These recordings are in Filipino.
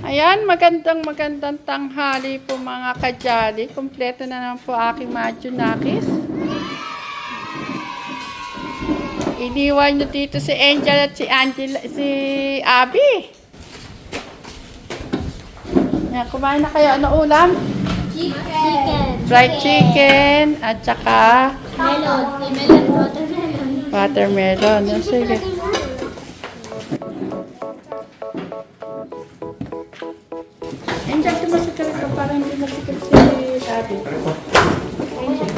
Ayan, magandang tanghali po mga kajali. Kompleto na naman po aking Majunakis. Iniwan nyo dito si Angel at si Angela, si Abby. Yan, kumain na kayo. Ano ulam? Chicken. Fried chicken at saka Melon. Melon. Watermelon. watermelon. Yan, sige. Angel, tumasikal ka para hindi masikal si Abby. Angel.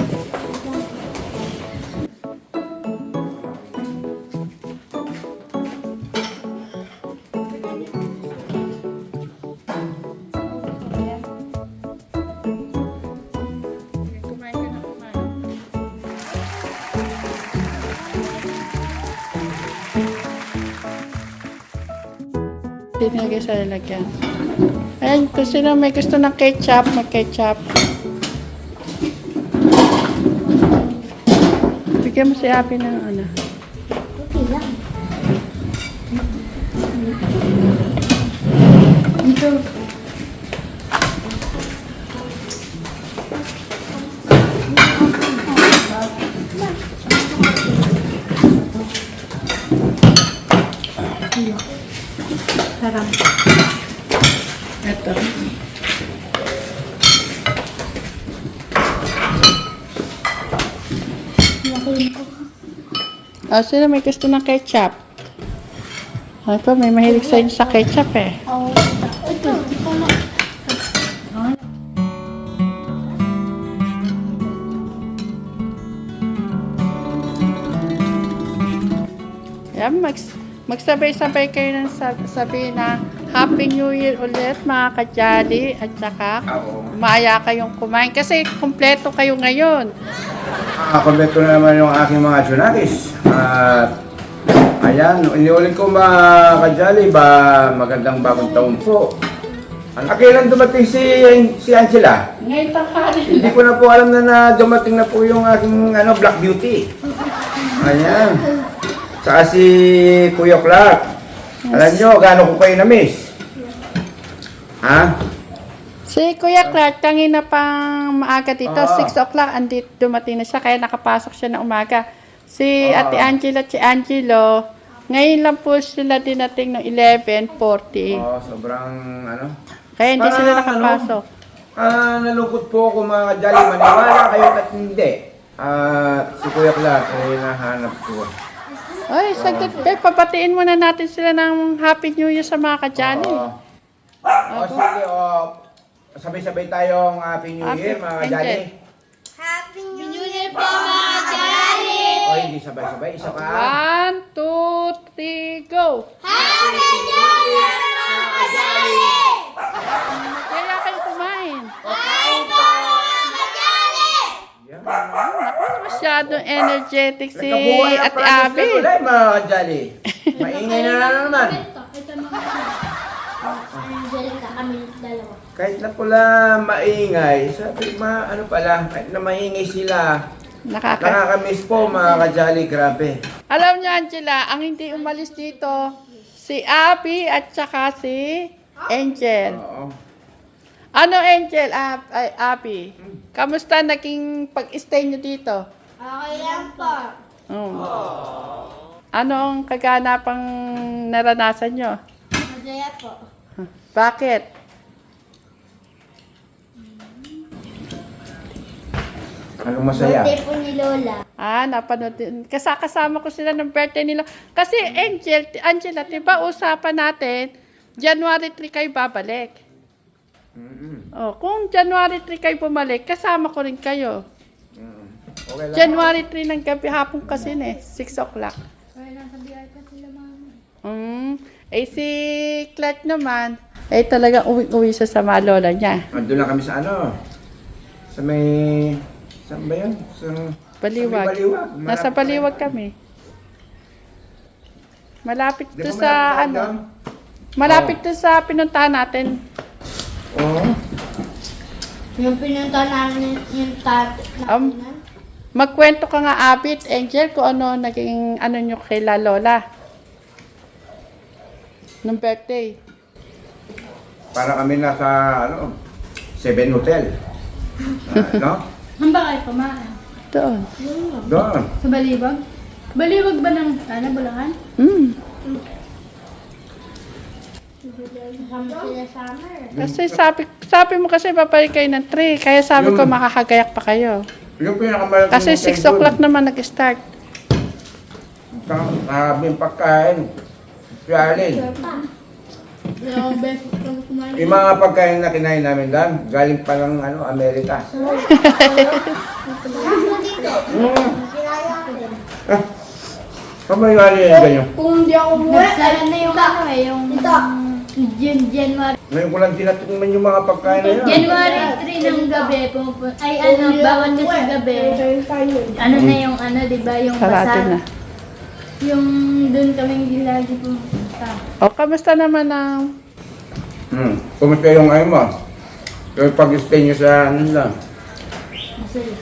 Kumain ka na, kumain. Tinigay sa lalagyan. Ayan, kung sino may gusto ng ketchup, mag-ketchup. Bigyan mo si Abby ng ano. Okay lang. Sarap. Ito. Sino may gusto ng ketchup? Ito, may mahilig sa inyo sa ketchup eh. Oh, ito. Yan, magsabay-sabay kayo ng sabi na Happy New Year ulit mga kajali at saka umaya kayong kumain kasi kumpleto kayo ngayon. Kompleto na naman yung aking mga tsunakis. At ayan, iniulit ko mga kajali ba magandang bagong taon po. Kailan dumating si Angela? Ngayon tanghali. Hindi ko na po alam na dumating na po yung aking Black Beauty. Ayan. Saka si Kuya Clark. Alam nyo, gaano ko kayo na-miss? Ha? Si Kuya Clark, kanina pang maaga dito, 6 o'clock, andito dumating na siya, kaya nakapasok siya na umaga. Si Ate Angela at si Angelo, ngayon lang po sila dinating ng 11:40. Sobrang Kaya hindi sila Parang, nakapasok. Nalungkot po ako mga kajali. Maniwala kayo at hindi. Si Kuya Clark ay nahanap ko. Ay, saglit. Papatiin muna natin sila ng Happy New Year sa mga kajali. Sige, sabay-sabay tayong Happy New Year mga kajali. Happy New Year po mga kajali! O, hindi sabay-sabay. Isa pa. 1, 2, 3, go! Happy New Year mga kajali! Kaya kayo kumain. Kain po mga kajali! Yan. Naku, masyadong energetic si Nagkabuhay ang Ate project Abby. na tuloy mga kajali. Maingay na naman. Ito naman. Angelica, kami dalawa. Kahit na pala maingay, sabi kahit na maingay sila, nakakamiss po mga kajali, grabe. Alam niyo, Angela, ang hindi umalis dito, si Abby at saka si Angel. Oo. Ano, Angel? Abby, kamusta naging pag-stay niyo dito? Okay lang po. Anong kaganapang naranasan niyo? Masaya po. Bakit? Anong masaya? Birthday po ni Lola. Napanood din. Kasama ko sila ng birthday nila. Kasi Angela, diba usapan natin, January 3 kayo babalik. Kung January 3 kayo bumalik, kasama ko rin kayo. Okay lang. January 3 ng gabi, hapon kasi 6 o'clock. Kaya nasa biyay pa sila mama. Si Clark naman, talagang uwi-uwi siya sa mga lola niya. Andun lang kami sa sa may, saan ba yun? Baliwag. Sa may Baliwag. Nasa Baliwag kami. Malapit Di to ba sa malapit doon? malapit to sa pinuntahan natin. Oo. Yung pinunta namin yung natin. Magkwento ka nga, Abit, Angel, kung ano naging nyo kay La Lola. Nung birthday. Para kami nasa, ano, 7 Hotel. No? Saan ba kayo kumain? Doon. Doon. Sa Balibag? Balibag ba ng Bulacan? Mm. Kasama sila summer. Kasi sabi mo kasi papay kayo ng 3, kaya sabi ko makakagayak pa kayo. Yung pinakamalaki. Kasi 6 o'clock naman nag-start. Maraming pagkain. Challenge. Dalawang beses kami kumain. Yung mga pagkain na kinain namin doon, galing pa ng ano, Amerika. Kamay galing yung ganyan. Kung hindi ako buhay, nagsara na yung ano eh, yung January. Ngayon ko lang tinatikman yung mga pagkain na yan. January 3 ng gabi, ay ano, bawat kasi gabi, ano na yung ano, di ba, yung Sarado pasar. na. Yung dun kaming lagi pumunta. O, kamusta naman ang... Kumusta yung ayaw mo? Yung pag-stay nyo sa ano lang. Masaya.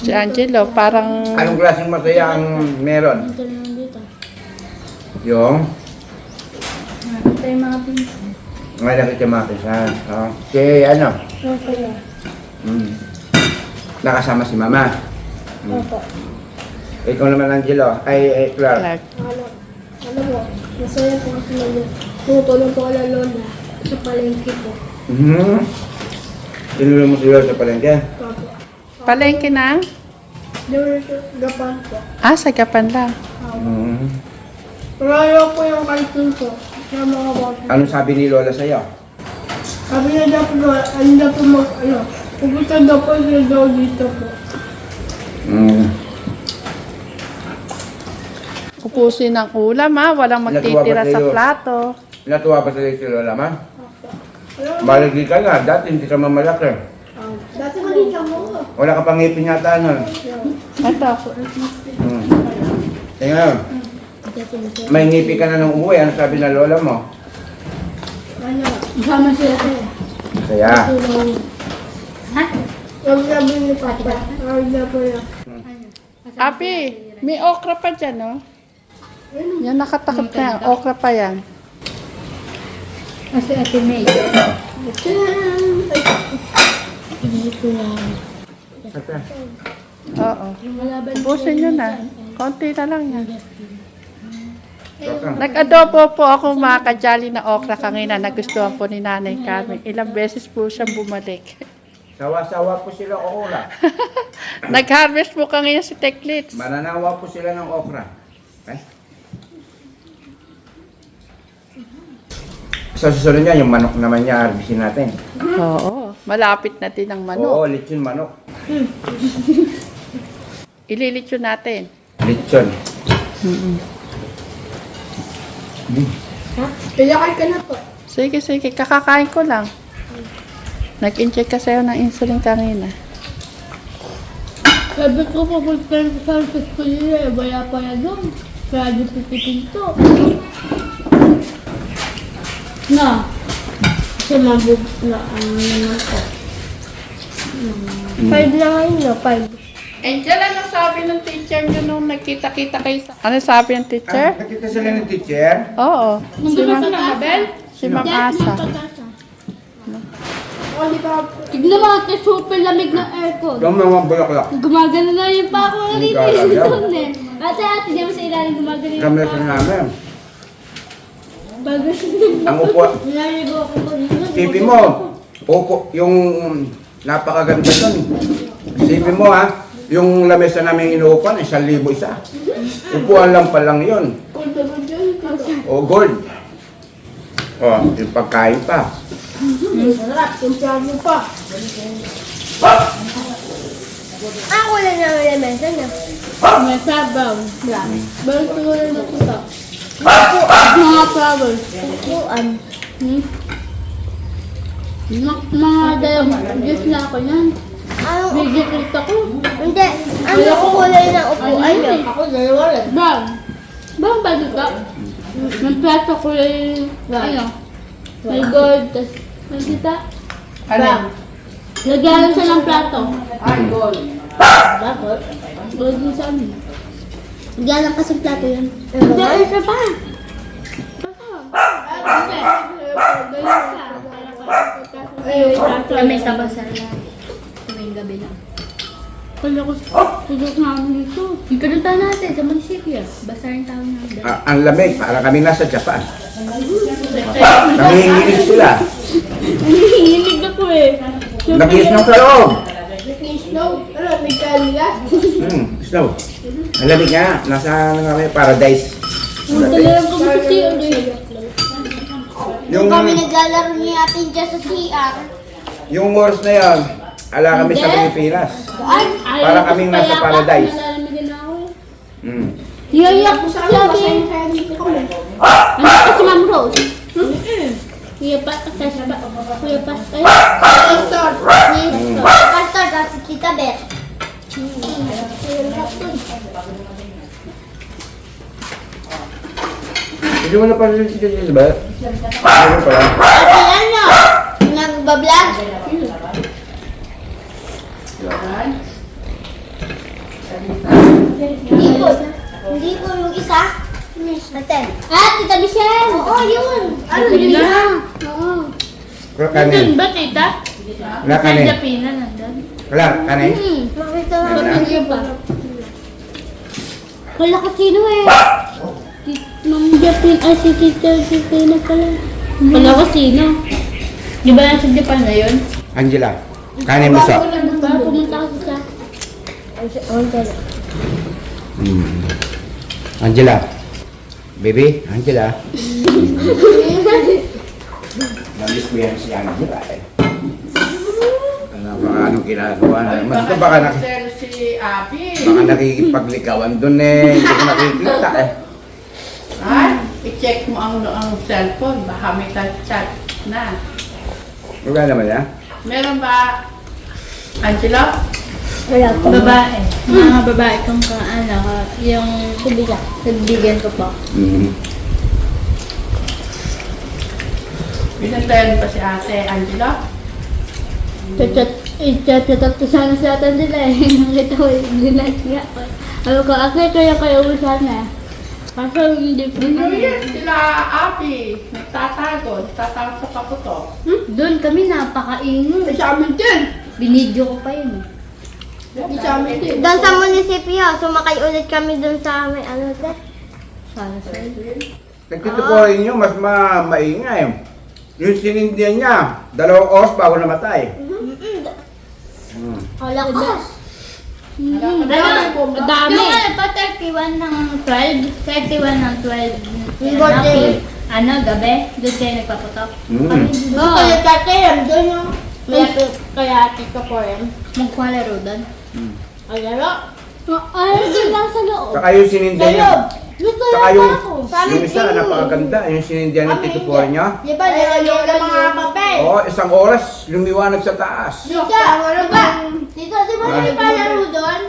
Si Angelo, parang... Anong klaseng masaya ang meron? Ito naman dito. Yung Ito yung mga pinsan. malaki sa mga kisan. Okay, ano? Masaya. Nakasama si Mama. Opo. Ikaw naman, Angelo. Ay, Clark. Clark. Ano mo, masaya po kasi tutulong po kala Lola sa palengke po. Tinulong mo sila sa palengke? Opo. Palengke na? Doon sa Gapan po. Ah, sa Gapan lang. Maraya po yung kantin po. Sa mga bata. Anong sabi ni Lola sa'yo? Sabi na daw po, ano daw po pupunta daw po sila daw dito po. Upusin ng ulam ha, walang magtitira sa plato. Natuwa ba sa'yo si Lola, Ma? Balagi ka na. Dati hindi ka mamalaki. Dati mali siya mo. Wala ka pang ngipin yata nun. Ito. Tingnan. May ngipin ka na nung umuwi. Ano sabi ng Lola mo? Ano? Sama sila sa'yo. Masaya. Ha? Yung sabi ni Papa. Ang sabi niya. Api, may okra pa dyan, no? Yan, nakatakot na yan. Okra pa yan. Kasi Ate May. Dito lang. Oo. Upusin nyo na. Konti na lang yan. Nag-adobo po ako mga kajali na okra kanina. Nagustuhan po ni Nanay Carmen. Ilang beses po siyang bumalik. Sawa-sawa po sila okra. Nag-harvest po kanina si Teklits. Mananawa po sila ng okra. Okay? Sa susunod niya, yung manok naman niya, harbisin natin. Oo. Malapit na din ang Oo, manok. lechon manok. Ililitsyo natin. Lechon. Pilakay ka na po. Sige, sige. Kakakain ko lang. Nag-inject kasi ako ng insulin kanina. Sabi ko pupunta sa service ko nila, wala pa na doon. Kaya di pipitin to. Na. Kasi mabug na ano naman ko. 5 na ngayon no, 5. Angel, ano sabi ng teacher nyo nung nagkita-kita kayo sa... Ano sabi ng teacher? Nakita sila ng teacher? Oo. Si Ma'am, si Ma'am Asa. Tignan mo ate, super lamig ng aircon. Yung mga bulaklak. Gumagano na yung pako ng rito. Gagalaw. Doon eh. Ate, diyan mo sa ilalim gumagano yung Kami sa namin. bago. Ang upo, Nalaligo ako po dito. isipin mo, upo, yung napakaganda doon. Isipin mo ha, yung lamesa namin inuupan, 1,000 isa. Upuan lang pa lang yun. O gold. O, yung pagkain pa. Sarap, yung piano pa. Ako lang na may lamesa na. May sabaw. Bawal siguro na ito. Mga flowers. Upuan. Mga dalawang Diyos na ako yan. Vegetarian ako. Hindi. Ano ang kulay ng upuan niyo? Ako dalawa lang. Bang. Bang bago ka? May plato kulay, ano? May gold, tas may kita. Bang. Lagyan siya ng plato. Ay, gold. Bakit? Gold din sa amin. Galang kasi plato yun. Hindi, isa pa. Kami sa basal na. Tuwing gabi lang. Kala ko, tulog namin ito. Pinunta natin sa munisipyo. Basal ang tawag namin. Ang lamig, para kami nasa Japan. Nangihinig sila. Hinihinig ako eh. Nag-iis ng kaloob. Snow. Ano, may kaligas? Snow. Ang lamig nga, nasa ano nga kami, paradise. Talagang kami sa CR eh. Yung, Kami naglalaro ni Ate Jess sa CR. yung oras na yan, ala kami sa Pilipinas. Para kaming nasa paradise. Nalalamin na ako eh. Mm. Iyayak ko sa akin. Ano ka si Ma'am Rose? Kuya Pat, Kuya Pat, Pastor, kasi Tita Beth. Hindi mo na pala dito ba? Ano pala? Kasi ano, nagbablog. Hindi po yung isa. Ate. Ah, Tita Michelle! Oo, yun. Ano yun? Oo. Wala kanin. Nandun ba, Tita? Wala Sa kanin. Japina, nandun. Wala kanin. Makita mo. Hindi pa. Wala ka sino eh. Ma'am Japin, ay si Tita Japina pala. Wala ka sino. Di ba nasa Japan na yun? Angela, kanin mo sa. Ba, pumunta ka sa Angela. Baby, Angela. Namiss mo yan si Angela eh. Baka anong ginagawa na. Mas ito baka, si Abby. baka nakikipaglikawan dun eh. Hindi ko nakikita eh. Ha? I-check mo ang cellphone. Baka may chat na. Wala naman yan. Meron ba, Angelo? babae. Mga babae kung ano, yung kaibigan ko po. Pinantayan pa si ate Angelo? Chat ko sana sa atin nila eh. Nakita ko yung dinat nga. Ano ko, ako kaya sana. Kaso hindi po Ano yan? Sila Abby. Nagtatago sa kaputo. Doon kami napakaingay. Sa amin din. Binidyo ko pa yun eh. Sa amin din. Doon sa munisipyo, sumakay ulit kami doon sa may ano de. Sana sa Nagtitukorin nyo, mas maingay. Yung sinindihan niya, 2 oras bago namatay. Holocaust. Dami. Yung ano pa, 31 ng 12. 31 ng 12. Yung birthday. Ano, gabi? Doon kayo nagpaputok. Doon ko nagtatayam, doon yung kaya tito ko rin. Magkwalaro doon. Ay, laro. Ay, doon lang sa loob. Saka yung sinindihan niya. Gusto Saka na yung, pa ako. yung isa, napakaganda. Yung sinindihan ng titukorin niya. Di ba, nilagyan ng mga papel? Oo, 1 oras, lumiwanag sa taas. Tito, di ba? Tito, di ba yung palaro doon?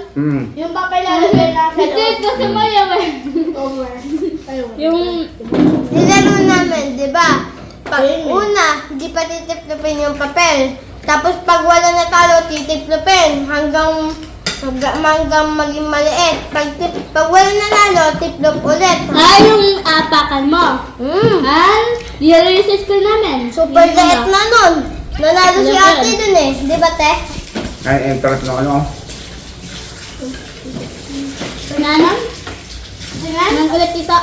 Yung papel lalagay na sa Hindi, loob. kasi maya ba? Yung... Nilaro namin, di ba? Pag una, di pa titiplupin yung papel. Tapos pag wala natalo, titiplupin hanggang maging maliit. Pag wala nanalo, tiplop ulit. yung apakan mo. Yun yung sa school namin. Super liit na nun. Nanalo si ate dun eh. Di ba, te? Ay, interest ng ano. Nanan? Nanan ulit ito.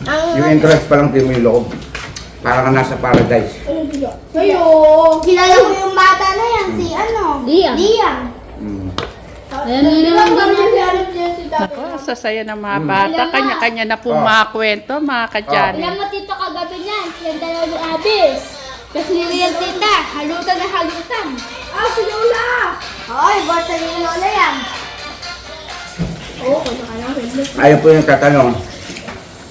Yung interest pa lang, di mo yung loob. Para ka nasa paradise. Kayo. Kilala ko yung bata na yan, si ano? Liam. Liam. Ayan yun naman din. Ako, sasaya ng mga bata. Kanya-kanya na po mga kwento, mga kadyani. Alam mo tito kagabi niyan, yung dalawa ni Abis. Kasi niliyan tita, halutan na halutan. Si Lola. Hoy, bata ni Lola yan. Ayaw po yung tatanong.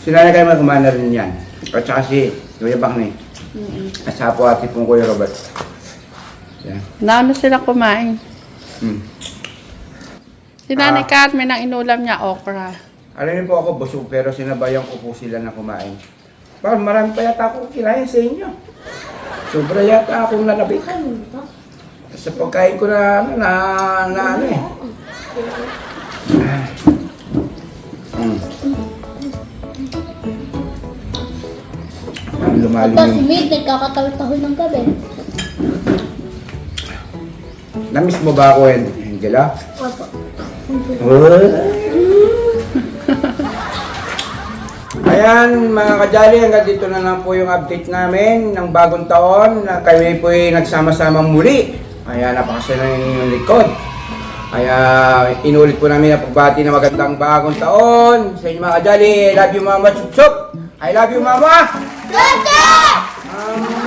Sinanay kayo magkumana rin yan. At saka si Kuya Bakni. Asapo ati pong Kuya Robert. Yan. Naano sila kumain? Si Nanay Ah. Carmen, ang inulam niya, okra. Alam niyo po ako busog pero sinabayan ko po sila na kumain. Parang marami pa yata akong kinain sa inyo. Sobra yata akong nalabit. Sa pagkain ko na ano eh. Ang lumalim Tapos si yung... Mid, nagkakatawid-tawid ng gabi. Namiss mo ba ako, Angela? Opo. Ayan mga kajali, hanggang dito na lang po yung update namin ng bagong taon na kami po ay nagsama-sama muli. Ayan, napakasaya na yung likod. Kaya inulit po namin ang pagbati na magandang bagong taon sa inyo mga kajali. I love you mama, chup chup. I love you mama. Tata!